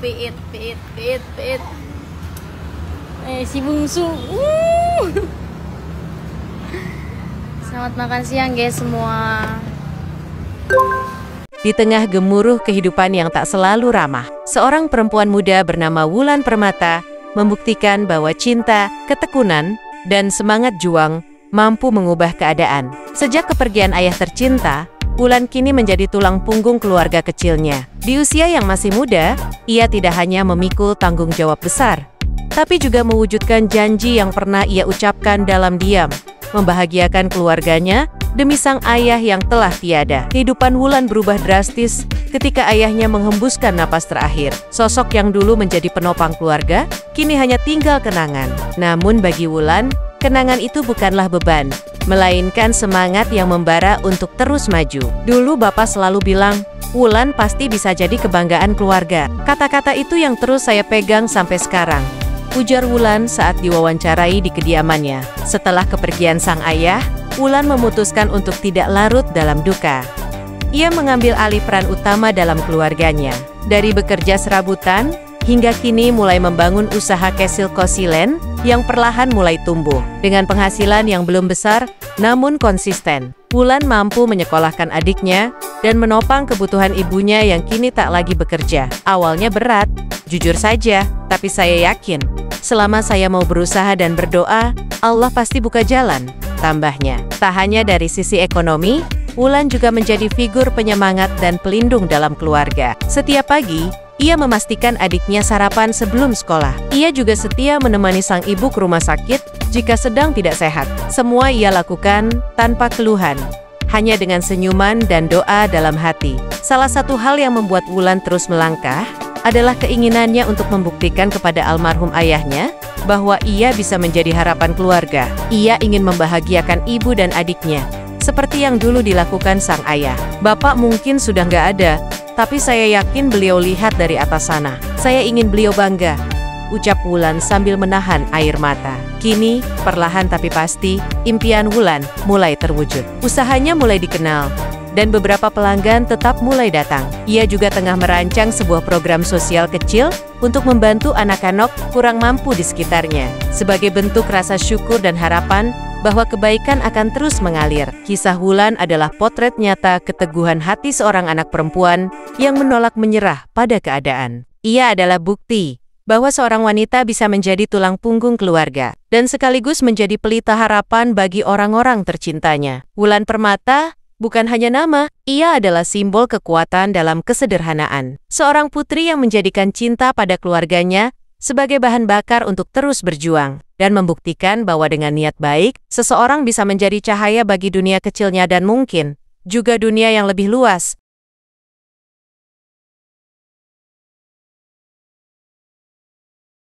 Piit, piit, piit, piit. Si bungsu. Selamat makan siang guys semua. Di tengah gemuruh kehidupan yang tak selalu ramah, seorang perempuan muda bernama Wulan Permata membuktikan bahwa cinta, ketekunan, dan semangat juang mampu mengubah keadaan. Sejak kepergian ayah tercinta, Wulan kini menjadi tulang punggung keluarga kecilnya. Di usia yang masih muda, ia tidak hanya memikul tanggung jawab besar, tapi juga mewujudkan janji yang pernah ia ucapkan dalam diam, membahagiakan keluarganya demi sang ayah yang telah tiada. Kehidupan Wulan berubah drastis ketika ayahnya menghembuskan napas terakhir. Sosok yang dulu menjadi penopang keluarga, kini hanya tinggal kenangan. Namun bagi Wulan, kenangan itu bukanlah beban, melainkan semangat yang membara untuk terus maju. Dulu bapak selalu bilang, Wulan pasti bisa jadi kebanggaan keluarga. Kata-kata itu yang terus saya pegang sampai sekarang, ujar Wulan saat diwawancarai di kediamannya. Setelah kepergian sang ayah, Wulan memutuskan untuk tidak larut dalam duka. Ia mengambil alih peran utama dalam keluarganya. Dari bekerja serabutan, hingga kini mulai membangun usaha Kesil Kosilen yang perlahan mulai tumbuh. Dengan penghasilan yang belum besar, namun konsisten, Wulan mampu menyekolahkan adiknya dan menopang kebutuhan ibunya yang kini tak lagi bekerja. Awalnya berat, jujur saja, tapi saya yakin, selama saya mau berusaha dan berdoa, Allah pasti buka jalan. Tambahnya, tak hanya dari sisi ekonomi, Wulan juga menjadi figur penyemangat dan pelindung dalam keluarga. Setiap pagi, ia memastikan adiknya sarapan sebelum sekolah. Ia juga setia menemani sang ibu ke rumah sakit jika sedang tidak sehat. Semua ia lakukan tanpa keluhan, hanya dengan senyuman dan doa dalam hati. Salah satu hal yang membuat Wulan terus melangkah adalah keinginannya untuk membuktikan kepada almarhum ayahnya bahwa ia bisa menjadi harapan keluarga. Ia ingin membahagiakan ibu dan adiknya, seperti yang dulu dilakukan sang ayah. Bapak mungkin sudah nggak ada, tapi saya yakin beliau lihat dari atas sana. Saya ingin beliau bangga, ucap Wulan sambil menahan air mata. Kini, perlahan tapi pasti, impian Wulan mulai terwujud. Usahanya mulai dikenal, dan beberapa pelanggan tetap mulai datang. Ia juga tengah merancang sebuah program sosial kecil untuk membantu anak-anak kurang mampu di sekitarnya. Sebagai bentuk rasa syukur dan harapan bahwa kebaikan akan terus mengalir. Kisah Wulan adalah potret nyata keteguhan hati seorang anak perempuan yang menolak menyerah pada keadaan. Ia adalah bukti bahwa seorang wanita bisa menjadi tulang punggung keluarga dan sekaligus menjadi pelita harapan bagi orang-orang tercintanya. Wulan Permata bukan hanya nama, ia adalah simbol kekuatan dalam kesederhanaan. Seorang putri yang menjadikan cinta pada keluarganya sebagai bahan bakar untuk terus berjuang, dan membuktikan bahwa dengan niat baik, seseorang bisa menjadi cahaya bagi dunia kecilnya dan mungkin juga dunia yang lebih luas.